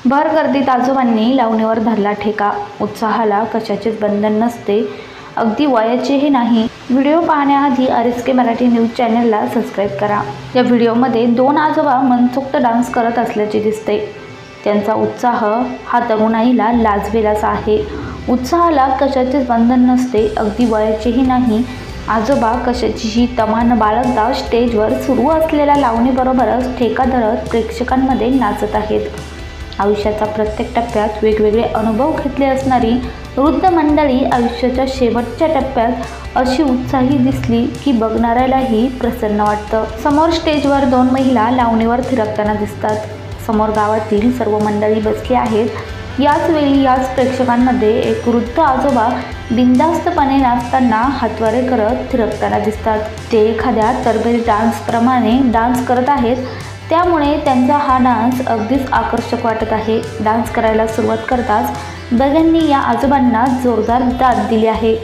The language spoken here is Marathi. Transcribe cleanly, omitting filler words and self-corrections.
भर गर्दीत आजोबांनी लावणीवर धरला ठेका. उत्साहाला कशाचेच बंधन नसते, अगदी वयाचेही नाही. व्हिडिओ पाहण्याआधी RSK मराठी न्यूज चॅनलला सबस्क्राईब करा. या व्हिडिओमध्ये 2 आजोबा मनसोक्त डान्स करत असल्याचे दिसते. त्यांचा उत्साह हा तरुणाईला लाजवेलाच आहे. उत्साहाला कशाचेच बंधन नसते, अगदी वयाचेही नाही. आजोबा कशाचीही तमा न बाळगता स्टेजवर सुरू असलेल्या लावणीबरोबरच ठेका धरत प्रेक्षकांमध्ये नाचत आहेत. आयुष्याचा प्रत्येक टप्प्यात वेगवेगळे अनुभव घेतले असणारी वृद्ध मंडळी आयुष्याच्या शेवटच्या टप्प्यात अशी उत्साही दिसली की बघणाऱ्यालाही प्रसन्न वाटतं. समोर स्टेजवर 2 महिला लावणीवर थिरकताना दिसतात. समोर गावातील सर्व मंडळी बसली आहेत. याच वेळी याच प्रेक्षकांमध्ये एक वृद्ध आजोबा बिनधास्तपणे नाचताना हातवारे करत थिरकताना दिसतात. ते एखाद्या तरबेज डान्सप्रमाणे डान्स करत आहेत, त्यामुळे त्यांचा हा डान्स अगदीच आकर्षक वाटत आहे. डान्स करायला सुरुवात करताच बघ्यांनी या आजोबांना जोरदार दाद दिली आहे.